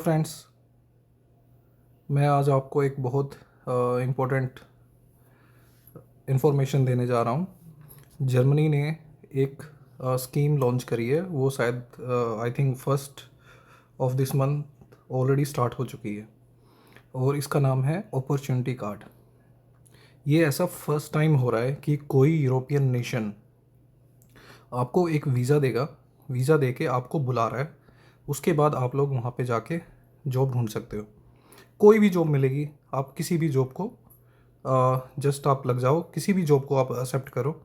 Friends, मैं आज आपको एक बहुत इम्पोर्टेंट इंफॉर्मेशन देने जा रहा हूँ। जर्मनी ने एक स्कीम लॉन्च करी है। वो शायद I think first of this month already start हो चुकी है और इसका नाम है अपॉर्चुनिटी कार्ड। ये ऐसा फर्स्ट टाइम हो रहा है कि कोई यूरोपियन नेशन आपको एक वीज़ा देगा, वीज़ा दे के आपको बुला रहा है। उसके बाद आप लोग वहाँ पे जाके जॉब ढूंढ सकते हो। कोई भी जॉब मिलेगी, आप किसी भी जॉब को जस्ट आप लग जाओ, किसी भी जॉब को आप एक्सेप्ट करो।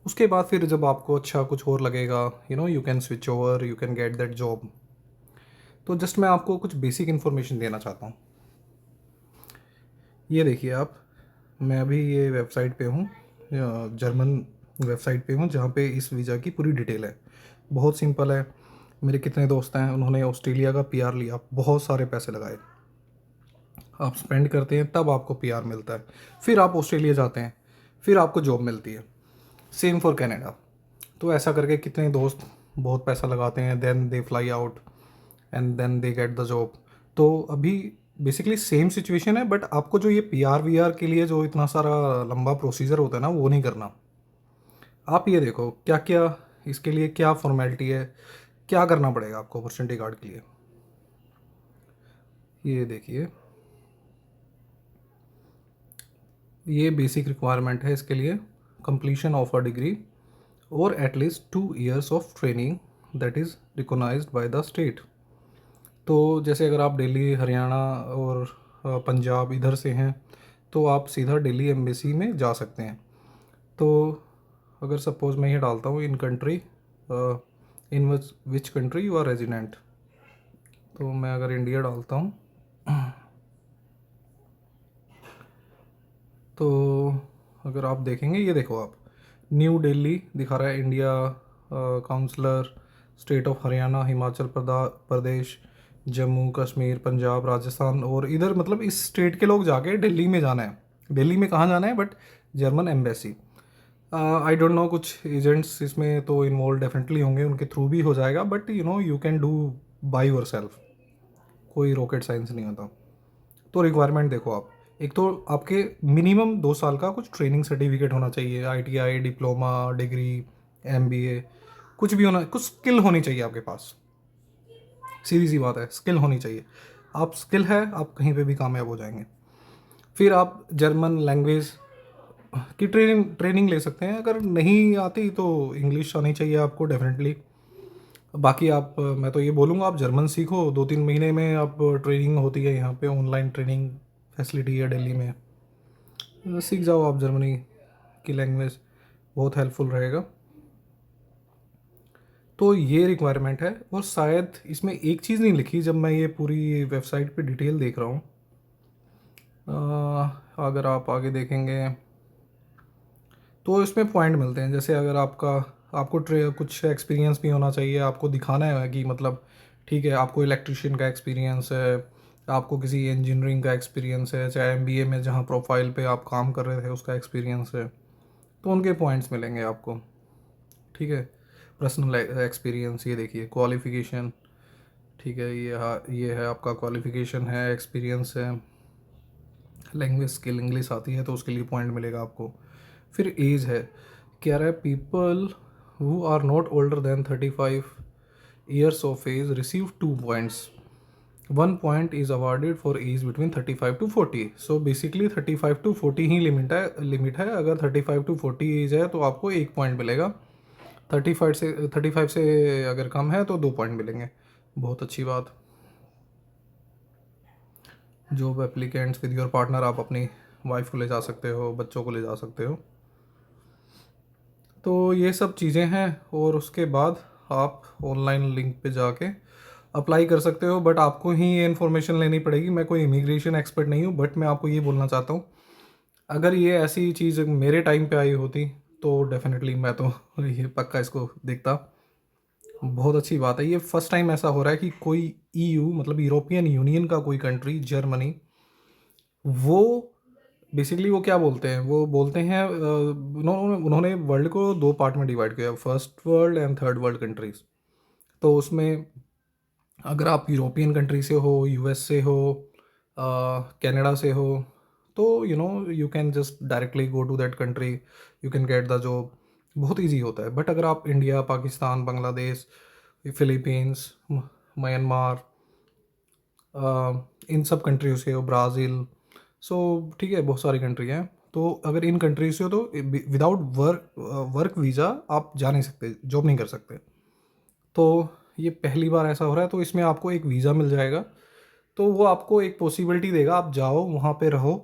उसके बाद फिर जब आपको अच्छा कुछ और लगेगा, you can switch over, you can get that job. तो जस्ट मैं आपको कुछ बेसिक इन्फॉर्मेशन देना चाहता हूँ। ये देखिए आप, मैं अभी ये वेबसाइट पे हूँ, जर्मन वेबसाइट पे हूँ, जहाँ पे इस वीज़ा की पूरी डिटेल है। बहुत सिंपल है। मेरे कितने दोस्त हैं, उन्होंने ऑस्ट्रेलिया का पीआर लिया, बहुत सारे पैसे लगाए। आप स्पेंड करते हैं तब आपको पीआर मिलता है। फिर आप ऑस्ट्रेलिया जाते हैं, फिर आपको जॉब मिलती है। Same for Canada. तो ऐसा करके कितने दोस्त बहुत पैसा लगाते हैं, then they fly out and then they get the job. तो अभी बेसिकली सेम सिचुएशन है, बट आपको जो ये पीआर वीआर के लिए जो इतना सारा लंबा प्रोसीजर होता है ना, वो नहीं करना। आप ये देखो क्या क्या इसके लिए क्या फॉर्मेलिटी है, क्या करना पड़ेगा आपको अपॉर्चुनिटी कार्ड के लिए। ये देखिए, ये बेसिक रिक्वायरमेंट है इसके लिए। कंप्लीशन ऑफ अ डिग्री और at least 2 years of training that is recognised by the state. तो जैसे अगर आप दिल्ली, हरियाणा और पंजाब इधर से हैं, तो आप सीधा दिल्ली एम्बेसी में जा सकते हैं। तो अगर सपोज़ मैं ये डालता हूँ in country, in which country you are resident, तो मैं अगर इंडिया डालता हूँ तो अगर आप देखेंगे, ये देखो आप, न्यू दिल्ली दिखा रहा है, India counsellor, state of Haryana, Himachal Pradesh, Jammu Kashmir, Punjab, Rajasthan. और इधर मतलब इस स्टेट के लोग जाके दिल्ली में जाना है। दिल्ली में कहाँ जाना है, but German embassy. I don't know, कुछ एजेंट्स इसमें तो इन्वॉल्व डेफिनेटली होंगे, उनके थ्रू भी हो जाएगा, but you can do by your self. कोई रॉकेट साइंस नहीं होता। तो रिक्वायरमेंट देखो आप, एक तो आपके मिनिमम 2 साल का कुछ ट्रेनिंग सर्टिफिकेट होना चाहिए, आईटीआई, डिप्लोमा, डिग्री, एमबीए, कुछ भी होना, कुछ स्किल होनी चाहिए आपके पास। सीधी सी बात है, स्किल होनी चाहिए। आप स्किल है, आप कहीं पे भी कामयाब हो जाएंगे। फिर आप जर्मन लैंग्वेज की ट्रेनिंग ट्रेनिंग ले सकते हैं। अगर नहीं आती तो इंग्लिश आनी चाहिए आपको डेफिनेटली। बाकी आप, मैं तो ये बोलूँगा, आप जर्मन सीखो, 2-3 महीने में आप ट्रेनिंग होती है यहाँ पे, ऑनलाइन ट्रेनिंग फैसिलिटी है दिल्ली में। सीख जाओ आप जर्मनी की लैंग्वेज, बहुत हेल्पफुल रहेगा। तो ये रिक्वायरमेंट है। और शायद इसमें एक चीज़ नहीं लिखी, जब मैं ये पूरी वेबसाइट पे डिटेल देख रहा हूँ, अगर आप आगे देखेंगे तो इसमें पॉइंट मिलते हैं। जैसे अगर आपको कुछ एक्सपीरियंस भी होना चाहिए, आपको दिखाना है कि मतलब ठीक है, आपको इलेक्ट्रिशियन का एक्सपीरियंस है, आपको किसी इंजीनियरिंग का एक्सपीरियंस है, चाहे एमबीए में जहाँ प्रोफाइल पे आप काम कर रहे थे उसका एक्सपीरियंस है, तो उनके पॉइंट्स मिलेंगे आपको। ठीक है, पर्सनल एक्सपीरियंस, ये देखिए क्वालिफ़िकेशन। ठीक है, ये है आपका क्वालिफ़िकेशन है, एक्सपीरियंस है, लैंग्वेज स्किल, इंग्लिश आती है तो उसके लिए पॉइंट मिलेगा आपको। फिर एज है, कह रहा है people who are not older than 35 years of age receive 2 points। 1 point is awarded for age between 35 to 40। So basically 35 to 40 ही लिमिट है। अगर 35 to 40 एज है तो आपको 1 पॉइंट मिलेगा। 35 से अगर कम है तो 2 पॉइंट मिलेंगे। बहुत अच्छी बात। Job applicants with your partner, आप अपनी वाइफ को ले जा सकते हो, बच्चों को ले जा सकते हो। तो ये सब चीज़ें हैं। और उसके बाद आप ऑनलाइन लिंक पे जाके अप्लाई कर सकते हो, बट आपको ही ये इन्फॉर्मेशन लेनी पड़ेगी। मैं कोई इमिग्रेशन एक्सपर्ट नहीं हूँ, बट मैं आपको ये बोलना चाहता हूँ, अगर ये ऐसी चीज़ मेरे टाइम पे आई होती तो डेफिनेटली मैं तो ये पक्का इसको देखता। बहुत अच्छी बात है। ये फर्स्ट टाइम ऐसा हो रहा है कि कोई ईयू मतलब यूरोपियन यूनियन का कोई कंट्री, जर्मनी, वो बेसिकली वो क्या बोलते हैं, वो बोलते हैं उन्होंने उन्होंने वर्ल्ड को 2 पार्ट में डिवाइड किया, first world and third world countries. तो उसमें अगर आप यूरोपियन कंट्री से हो, यूएस से हो, कनाडा से हो, तो you can just directly go to that country, you can get the job, बहुत इजी होता है। बट अगर आप India, Pakistan, Bangladesh, Philippines, Myanmar, इन सब कंट्रियों से हो, ब्राज़ील, सो ठीक है, बहुत सारी कंट्री हैं। तो अगर इन कंट्री से हो तो विदाउट वर्क वीज़ा आप जा नहीं सकते, जॉब नहीं कर सकते। तो ये पहली बार ऐसा हो रहा है, तो इसमें आपको एक वीज़ा मिल जाएगा, तो वो आपको एक पॉसिबिलिटी देगा, आप जाओ वहाँ पे रहो,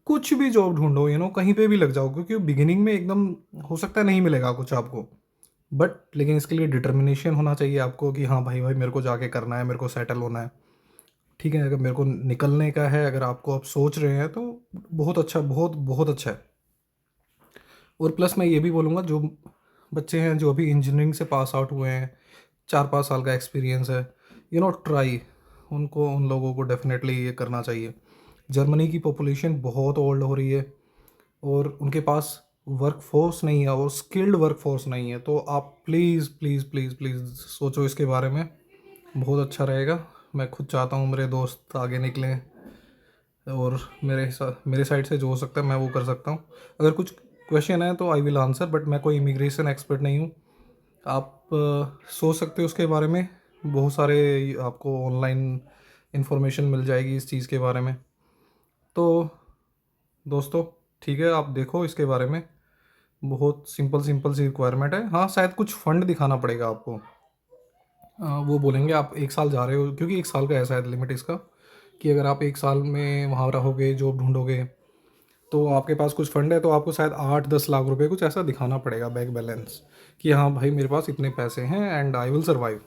कुछ भी जॉब ढूंढो, कहीं पे भी लग जाओ, क्योंकि बिगिनिंग में एकदम हो सकता है नहीं मिलेगा कुछ आपको, बट लेकिन इसके लिए डिटर्मिनेशन होना चाहिए आपको कि हाँ भाई भाई मेरे को जाके करना है, मेरे को सेटल होना है। ठीक है, अगर मेरे को निकलने का है, अगर आपको आप सोच रहे हैं, तो बहुत अच्छा, बहुत बहुत अच्छा है। और प्लस मैं ये भी बोलूँगा, जो बच्चे हैं जो अभी इंजीनियरिंग से पास आउट हुए हैं, 4-5 साल का एक्सपीरियंस है, ट्राई, उनको, उन लोगों को डेफिनेटली ये करना चाहिए। जर्मनी की पॉपुलेशन बहुत ओल्ड हो रही है और उनके पास वर्क फोर्स नहीं है और स्किल्ड वर्क फोर्स नहीं है, तो आप प्लीज़ प्लीज़ प्लीज़ प्लीज़ सोचो इसके बारे में, बहुत अच्छा रहेगा। मैं खुद चाहता हूँ मेरे दोस्त आगे निकलें, और मेरे साइड से जो हो सकता है मैं वो कर सकता हूँ। अगर कुछ क्वेश्चन है तो आई विल आंसर, बट मैं कोई इमिग्रेशन एक्सपर्ट नहीं हूँ। आप सोच सकते हो उसके बारे में, बहुत सारे आपको ऑनलाइन इन्फॉर्मेशन मिल जाएगी इस चीज़ के बारे में। तो दोस्तों, ठीक है, आप देखो इसके बारे में, बहुत सिंपल सिंपल सी रिक्वायरमेंट है। हाँ, शायद कुछ फ़ंड दिखाना पड़ेगा आपको, वो बोलेंगे आप 1 साल जा रहे हो, क्योंकि 1 साल का है शायद लिमिट इसका, कि अगर आप 1 साल में वहाँ रहोगे, जॉब ढूंढोगे, तो आपके पास कुछ फंड है, तो आपको शायद 8-10 लाख रुपए कुछ ऐसा दिखाना पड़ेगा, बैंक बैलेंस, कि हाँ भाई मेरे पास इतने पैसे हैं एंड आई विल सर्वाइव,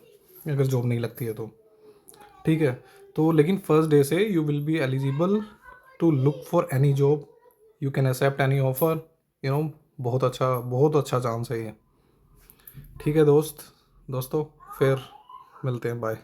अगर जॉब नहीं लगती है तो। ठीक है, तो लेकिन फर्स्ट डे से you will be eligible to look for any job, you can accept any offer, बहुत अच्छा चांस है ये। ठीक है दोस्तों, फिर मिलते हैं, बाय।